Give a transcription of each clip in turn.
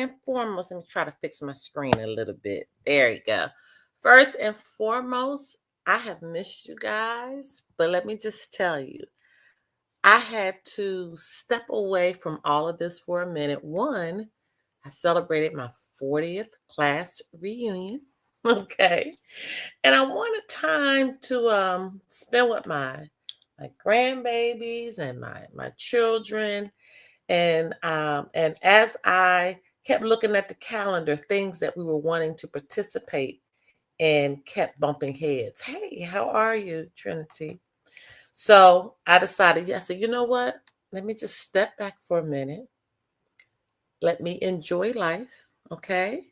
and foremost, let me try to fix my screen a little bit. There you go. First and foremost, I have missed you guys, but let me just tell you, I had to step away from all of this for a minute. One, I celebrated my 40th class reunion. Okay. And I wanted time to spend with my grandbabies and my children. And as I kept looking at the calendar, things that we were wanting to participate and kept bumping heads. Hey, how are you, Trinity? So I decided, yes, so you know what? Let me just step back for a minute. Let me enjoy life. Okay.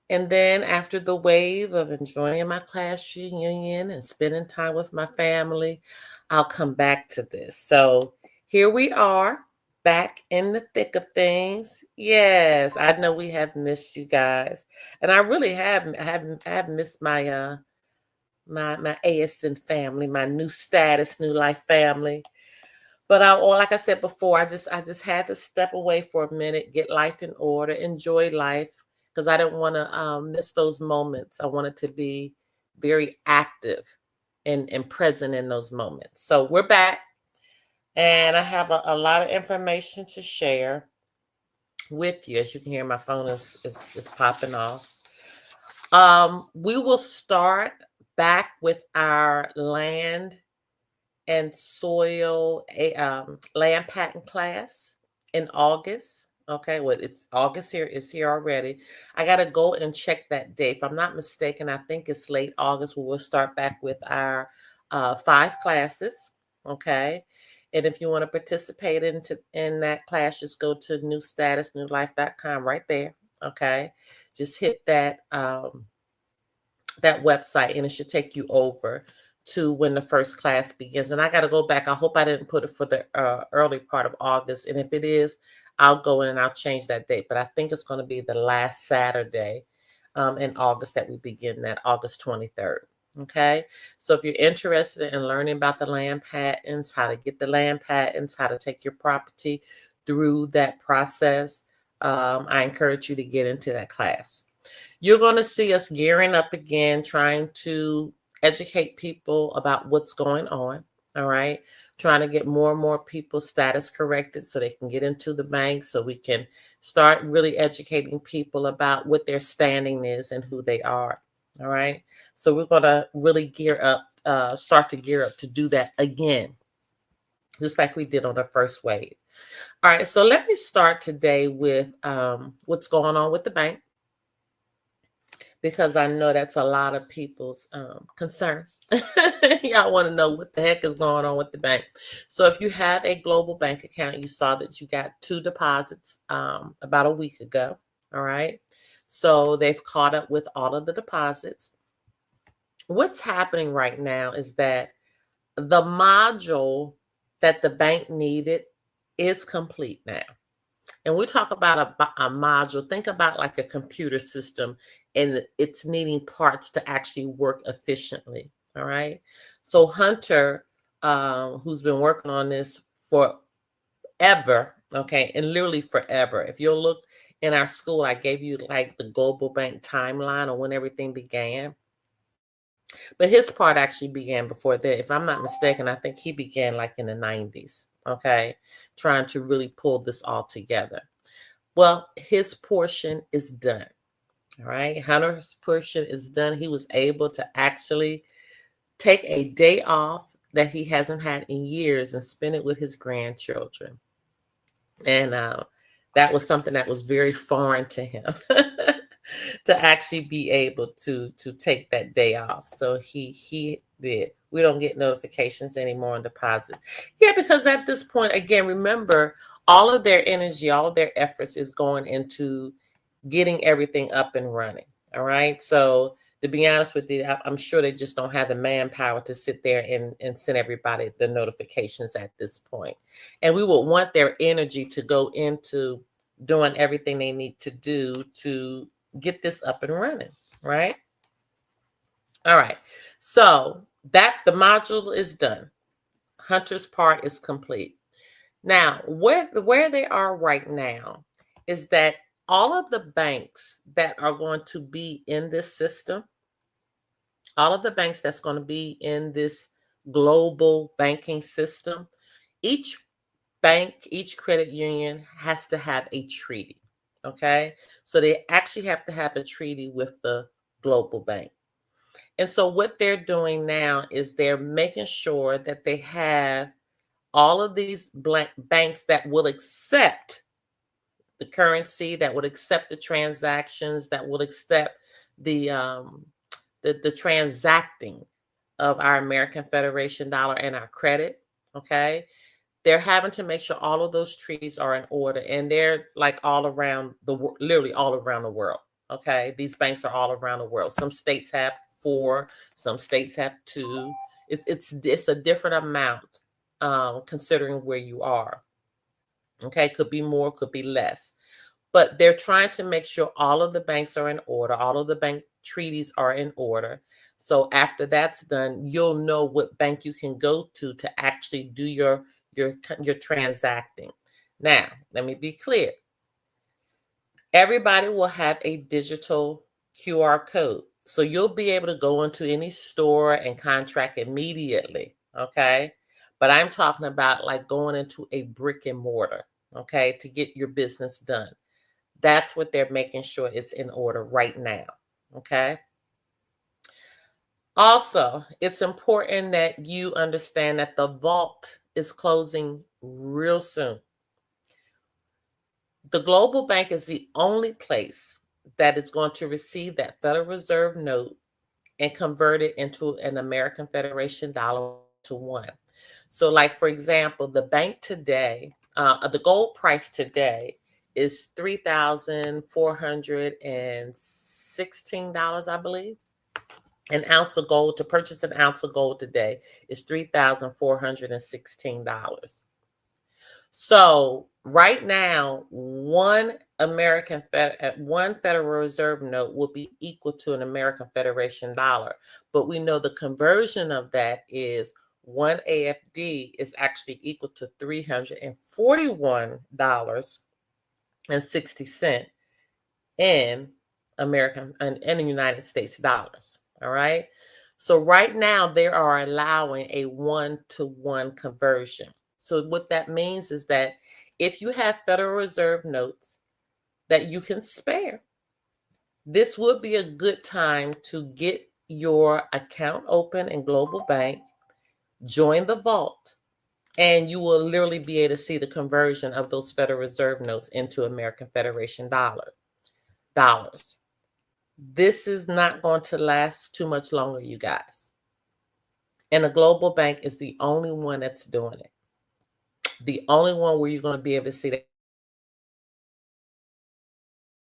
And then after the wave of enjoying my class reunion and spending time with my family, I'll come back to this. So here we are, back in the thick of things. Yes, I know we have missed you guys. And I really have missed my ASN family, my new status, new life family. But like I said before, I just had to step away for a minute, get life in order, enjoy life, because I didn't want to miss those moments. I wanted to be very active and present in those moments. So we're back, and I have a lot of information to share with you. As you can hear, my phone is popping off. We will start back with our land and soil land patent class in August. Okay, well, it's August here. It's here already. I got to go and check that date. If I'm not mistaken, I think it's late August. We will start back with our 5 classes. Okay, and if you want to participate in that class, just go to newstatusnewlife.com right there. Okay, just hit that website and it should take you over to when the first class begins. And I got to go back. I hope I didn't put it for the early part of August. And if it is, I'll go in and I'll change that date. But I think it's going to be the last Saturday in August that we begin that, August 23rd. Okay. So if you're interested in learning about the land patents, how to get the land patents, how to take your property through that process, I encourage you to get into that class. You're going to see us gearing up again, trying to educate people about what's going on. All right. Trying to get more and more people status corrected so they can get into the bank, so we can start really educating people about what their standing is and who they are. All right. So we're going to really start to gear up to do that again, just like we did on the first wave. All right. So let me start today with what's going on with the bank, because I know that's a lot of people's concern. Y'all want to know what the heck is going on with the bank. So if you have a global bank account, you saw that you got 2 deposits about a week ago. All right. So they've caught up with all of the deposits. What's happening right now is that the module that the bank needed is complete now. And we talk about a module, think about like a computer system, and it's needing parts to actually work efficiently. All right. So Hunter, who's been working on this forever, okay, and literally forever. If you'll look in our school, I gave you like the global bank timeline of when everything began. But his part actually began before that. If I'm not mistaken, I think he began like in the 90s, okay, trying to really pull this all together. Well, his portion is done. All right. Hunter's portion is done. He was able to actually take a day off that he hasn't had in years and spend it with his grandchildren. And that was something that was very foreign to him. To actually be able to take that day off. So he did. We don't get notifications anymore on deposit. Yeah, because at this point, again, remember, all of their energy, all of their efforts is going into getting everything up and running. All right. So to be honest with you, I'm sure they just don't have the manpower to sit there and send everybody the notifications at this point. And we would want their energy to go into doing everything they need to do to get this up and running, right? All right. So that the module is done. Hunter's part is complete. Now, where they are right now is that all of the banks that are going to be in this system, all of the banks that's going to be in this global banking system, each bank, each credit union has to have a treaty. Okay. So they actually have to have a treaty with the global bank. And so what they're doing now is they're making sure that they have all of these banks that will accept the currency, that would accept the transactions, that will accept the transacting of our American Federation dollar and our credit. Okay. They're having to make sure all of those treaties are in order, and they're like all around literally all around the world. Okay. These banks are all around the world. Some states have 4, some states have 2. It's a different amount, considering where you are. Okay. Could be more, could be less. But they're trying to make sure all of the banks are in order, all of the bank treaties are in order. So after that's done, you'll know what bank you can go to actually do your transacting. Now, let me be clear. Everybody will have a digital QR code. So you'll be able to go into any store and contract immediately. Okay. But I'm talking about like going into a brick and mortar, okay, to get your business done. That's what they're making sure it's in order right now. Okay. Also, it's important that you understand that the vault is closing real soon. The global bank is the only place that is going to receive that Federal Reserve note and convert it into an American Federation dollar to one. So, like, for example, the bank today, the gold price today is $3,416, I believe. An ounce of gold, to purchase an ounce of gold today is $3,416. So right now, one Federal Reserve note will be equal to an American Federation dollar. But we know the conversion of that is one AFD is actually equal to $341.60 in American and in the United States dollars. All right. So right now they are allowing a 1-to-1 conversion. So what that means is that if you have Federal Reserve notes that you can spare, this would be a good time to get your account open in Global Bank, join the vault, and you will literally be able to see the conversion of those Federal Reserve notes into American Federation dollars. This is not going to last too much longer, you guys. And the Global Bank is the only one that's doing it. The only one where you're going to be able to see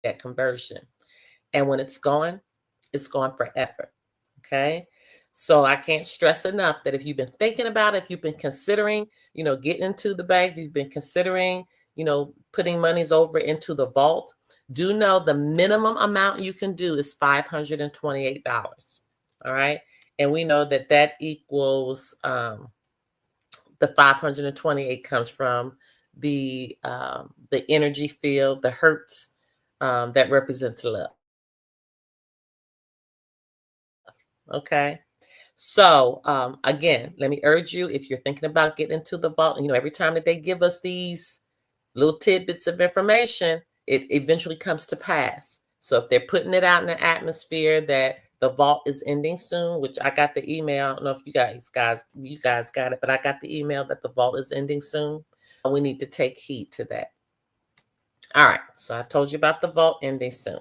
that conversion. And when it's gone forever. Okay. So I can't stress enough that if you've been thinking about it, if you've been considering, getting into the bank, you've been considering, putting monies over into the vault, do know the minimum amount you can do is $528. All right. And we know that equals the 528 comes from the energy field, the hertz that represents love. Okay. So again, let me urge you, if you're thinking about getting into the vault, every time that they give us these little tidbits of information, it eventually comes to pass. So if they're putting it out in the atmosphere that the vault is ending soon, which I got the email. I don't know if you guys got it, but I got the email that the vault is ending soon. We need to take heed to that. All right. So I told you about the vault ending soon.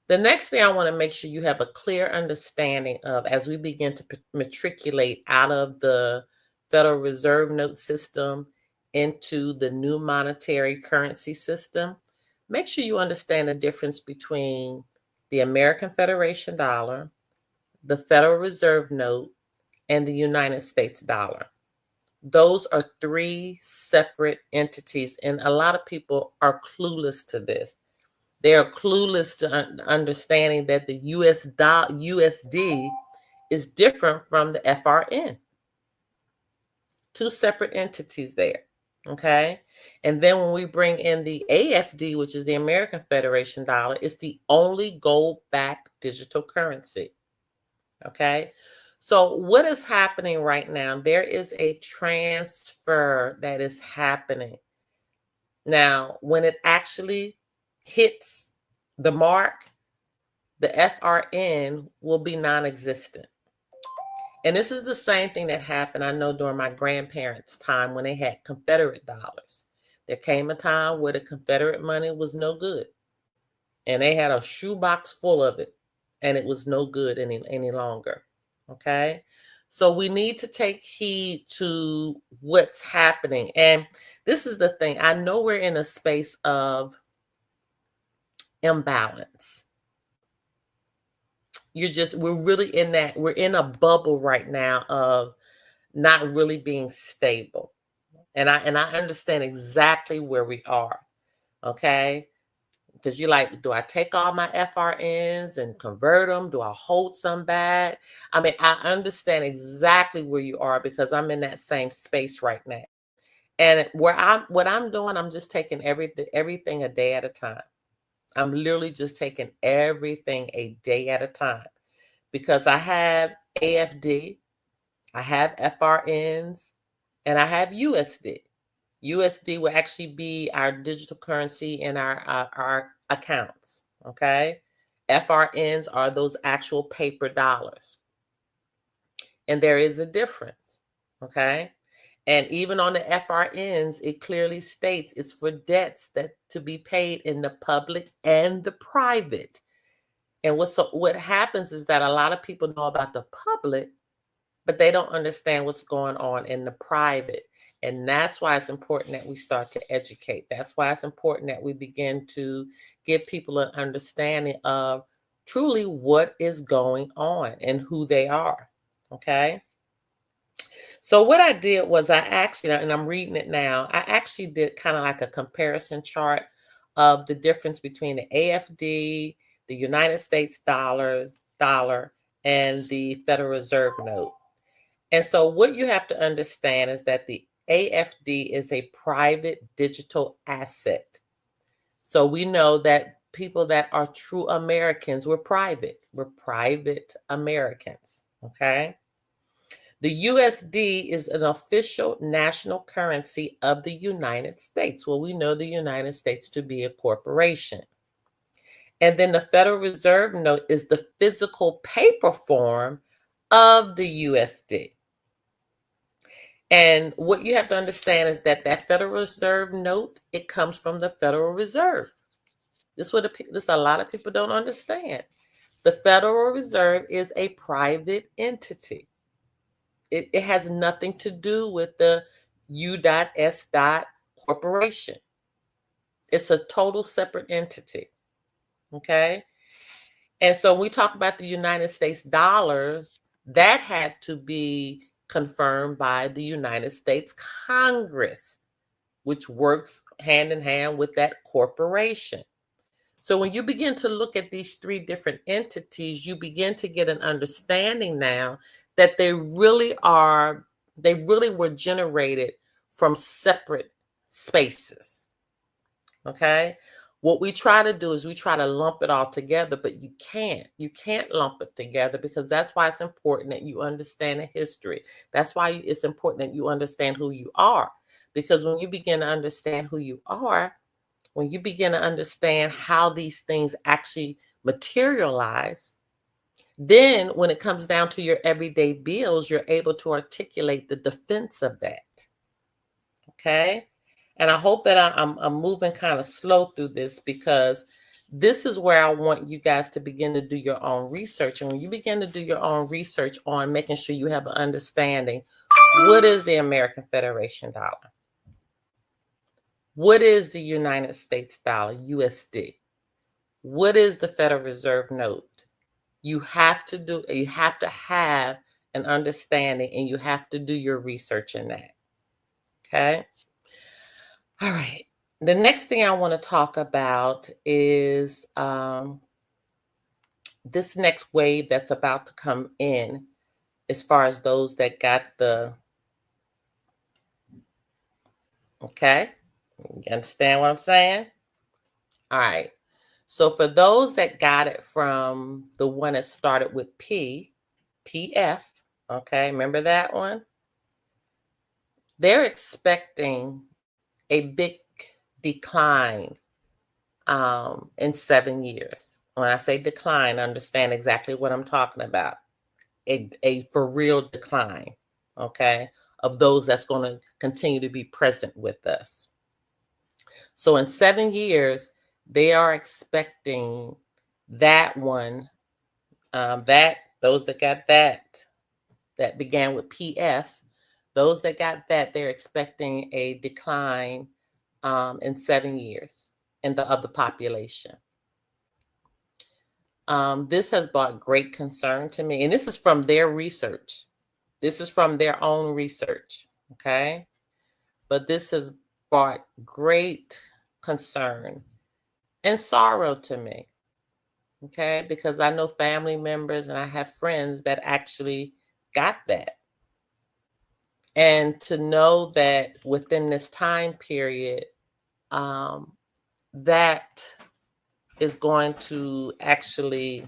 The next thing I want to make sure you have a clear understanding of as we begin to matriculate out of the Federal Reserve note system into the new monetary currency system, make sure you understand the difference between the American Federation dollar, the Federal Reserve note, and the United States dollar. Those are 3 separate entities, and a lot of people are clueless to this. They are clueless to understanding that the USD is different from the FRN. 2 separate entities there. Okay. And then when we bring in the AFD, which is the American Federation dollar, it's the only gold-backed digital currency. Okay. So what is happening right now? There is a transfer that is happening. Now, when it actually hits the mark, the FRN will be non-existent. And this is the same thing that happened, I know, during my grandparents' time when they had Confederate dollars. There came a time where the Confederate money was no good. And they had a shoebox full of it, and it was no good any longer. Okay. So we need to take heed to what's happening. And this is the thing. I know we're in a space of imbalance. We're really in that, we're in a bubble right now of not really being stable. And I understand exactly where we are. Okay. Because you're like, do I take all my FRNs and convert them? Do I hold some back? I mean, I understand exactly where you are because I'm in that same space right now. And what I'm doing, I'm just taking everything a day at a time. I'm literally just taking everything a day at a time because I have AFD, I have FRNs, and I have USD. USD will actually be our digital currency in our accounts. Okay. FRNs are those actual paper dollars. And there is a difference. Okay. And even on the FRNs, it clearly states it's for debts that to be paid in the public and the private. And what happens is that a lot of people know about the public, but they don't understand what's going on in the private. And that's why it's important that we start to educate. That's why it's important that we begin to give people an understanding of truly what is going on and who they are. Okay. So what I did was I actually, and I'm reading it now, I actually did kind of like a comparison chart of the difference between the AFD, the United States dollar, and the Federal Reserve note. And so what you have to understand is that the AFD is a private digital asset. So we know that people that are true Americans, we're private. We're private Americans. Okay. The USD is an official national currency of the United States. Well, we know the United States to be a corporation. And then the Federal Reserve note is the physical paper form of the USD. And what you have to understand is that Federal Reserve note, it comes from the Federal Reserve. This a lot of people don't understand. The Federal Reserve is a private entity. It has nothing to do with the U.S. corporation. It's a total separate entity. Okay. And so when we talk about the United States dollars, that had to be confirmed by the United States Congress, which works hand in hand with that corporation. So when you begin to look at these three different entities, you begin to get an understanding now that they really were generated from separate spaces. Okay. What we try to do is we try to lump it all together, but you can't. You can't lump it together because that's why it's important that you understand the history. That's why it's important that you understand who you are. Because when you begin to understand who you are, when you begin to understand how these things actually materialize, then when it comes down to your everyday bills, you're able to articulate the defense of that. Okay. And I hope that I'm moving kind of slow through this because this is where I want you guys to begin to do your own research. And when you begin to do your own research on making sure you have an understanding, what is the American Federation dollar? What is the United States dollar, USD? What is the Federal Reserve note? You have to have an understanding and you have to do your research in that. Okay. All right. The next thing I want to talk about is this next wave that's about to come in as far as those that got the, Okay. You understand what I'm saying? All right. So for those that got it from the one that started with PF, okay, remember that one? They're expecting a big decline in 7 years. When I say decline, understand exactly what I'm talking about. A for real decline, okay, of those that's going to continue to be present with us. So in 7 years, they are expecting that one, that those that got that began with PF, those that got that, they're expecting a decline in 7 years in the of the population. This has brought great concern to me, and this is from their research. This is from their own research, okay? But this has brought great concern and sorrow to me, okay? Because I know family members and I have friends that actually got that. And to know that within this time period, that is going to actually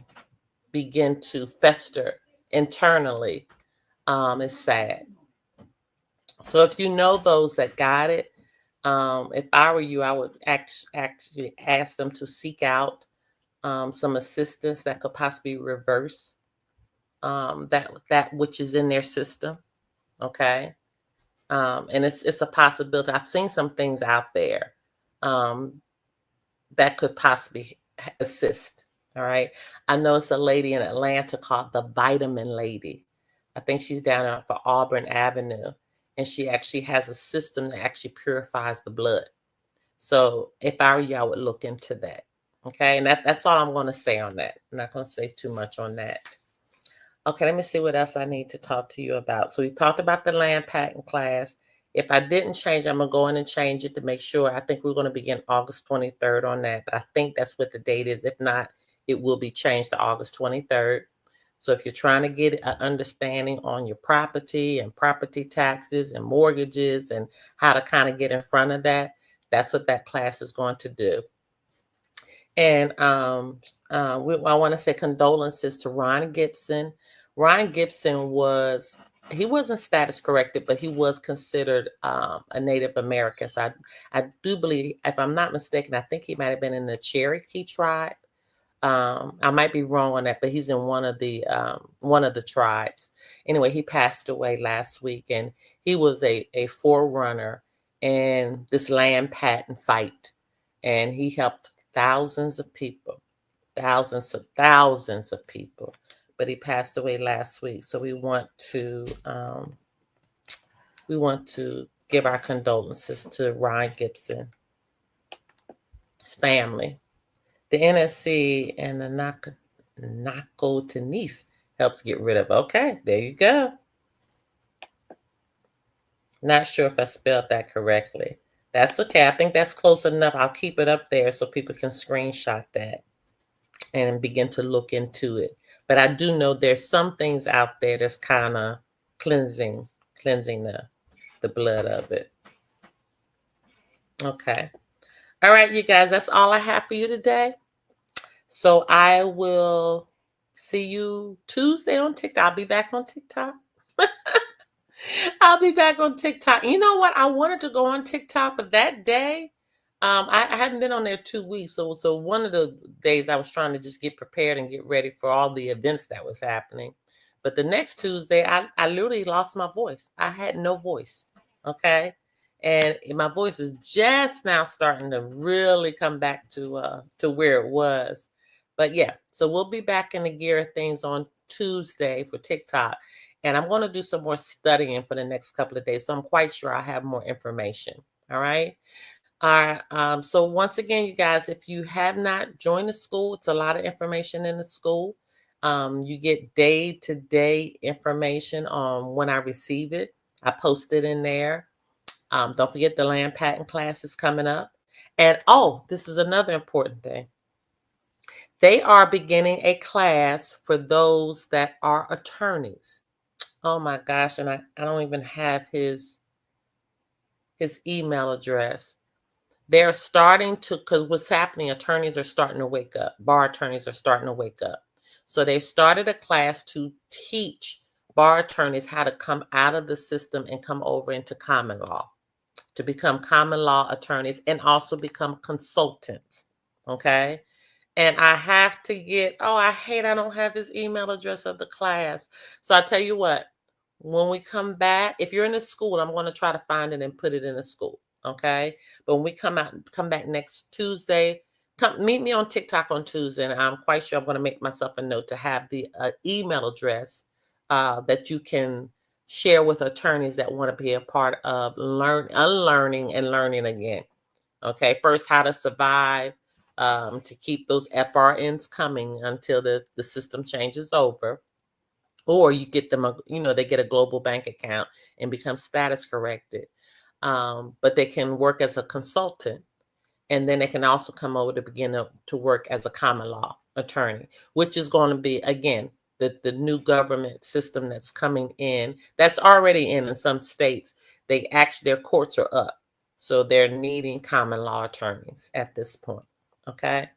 begin to fester internally is sad. So if you know those that got it, if I were you, I would actually ask them to seek out some assistance that could possibly reverse that which is in their system. Okay, and it's a possibility. I've seen some things out there um, that could possibly assist. All right, I know it's a lady in Atlanta called the Vitamin Lady. I think she's down there for Auburn Avenue, and she actually has a system that actually purifies the blood. So if I were you, I would look into that. Okay, and that's all I'm going to say on that. I'm not going to say too much on that. Okay, let me see what else I need to talk to you about. So we talked about the land patent class. If I didn't change, I'm going to go in and change it to make sure. I think we're going to begin August 23rd on that, but I think that's what the date is. If not, it will be changed to August 23rd. So if you're trying to get an understanding on your property and property taxes and mortgages and how to kind of get in front of that, that's what that class is going to do. And I want to say condolences to Ron Gibson. Ron Gibson he wasn't status corrected, but he was considered a Native American. So I do believe, if I'm not mistaken, I think he might have been in the Cherokee tribe. I might be wrong on that, but he's in one of the tribes. Anyway, he passed away last week, and he was a forerunner in this land patent fight, and he helped thousands of people, thousands of people. But he passed away last week, so we want to give our condolences to Ron Gibson, his family. The NSC and the Nacotines helps get rid of. Okay, there you go. Not sure if I spelled that correctly. That's okay. I think that's close enough. I'll keep it up there so people can screenshot that and begin to look into it. But I do know there's some things out there that's kind of cleansing the blood of it. Okay. All right, you guys, that's all I have for you today. So I will see you Tuesday on TikTok. I'll be back on TikTok. I'll be back on TikTok. You know what? I wanted to go on TikTok, but that day, I hadn't been on there 2 weeks. So one of the days I was trying to just get prepared and get ready for all the events that was happening. But the next Tuesday, I literally lost my voice. I had no voice. Okay. And my voice is just now starting to really come back to where it was. But yeah, so we'll be back in the gear of things on Tuesday for TikTok. And I'm going to do some more studying for the next couple of days. So I'm quite sure I'll have more information. All right. All right. So once again, you guys, if you have not joined the school, it's a lot of information in the school. You get day-to-day information on when I receive it. I post it in there. Don't forget the land patent class is coming up. And this is another important thing. They are beginning a class for those that are attorneys. Oh my gosh, and I don't even have his his email address. They're starting to, because what's happening, attorneys are starting to wake up. Bar attorneys are starting to wake up. So they started a class to teach bar attorneys how to come out of the system and come over into common law, to become common law attorneys and also become consultants. Okay. And I have to get, I don't have his email address of the class. So I tell you what, when we come back, if you're in the school, I'm going to try to find it and put it in the school. Okay. But when we come back next Tuesday, come meet me on TikTok on Tuesday. And I'm quite sure I'm going to make myself a note to have the email address that you can share with attorneys that want to be a part of unlearning and learning again. Okay. First, how to survive, to keep those FRNs coming until the system changes over. Or you get them, they get a global bank account and become status corrected. But they can work as a consultant, and then they can also come over to begin to work as a common law attorney, which is going to be, again, the new government system that's coming in, that's already in some states. Their courts are up. So they're needing common law attorneys at this point. Okay.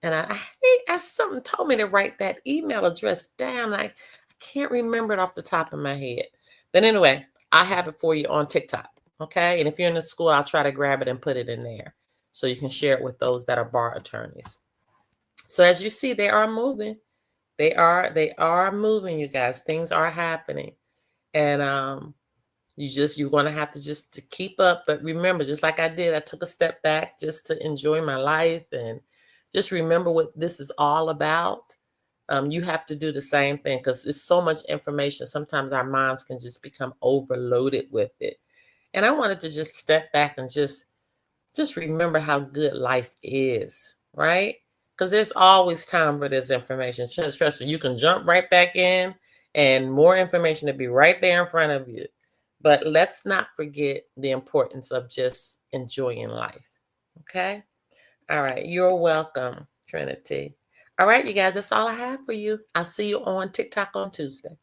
And I something told me to write that email address down. I can't remember it off the top of my head. But anyway, I have it for you on TikTok. Okay. And if you're in the school, I'll try to grab it and put it in there so you can share it with those that are bar attorneys. So as you see, they are moving. They are moving, you guys. Things are happening. And you're going to have to keep up. But remember, just like I did, I took a step back just to enjoy my life and just remember what this is all about. You have to do the same thing because there's so much information. Sometimes our minds can just become overloaded with it. And I wanted to just step back and just remember how good life is, right? Because there's always time for this information. Trust me, you can jump right back in and more information to be right there in front of you. But let's not forget the importance of just enjoying life. Okay? All right. You're welcome, Trinity. All right, you guys, that's all I have for you. I'll see you on TikTok on Tuesday.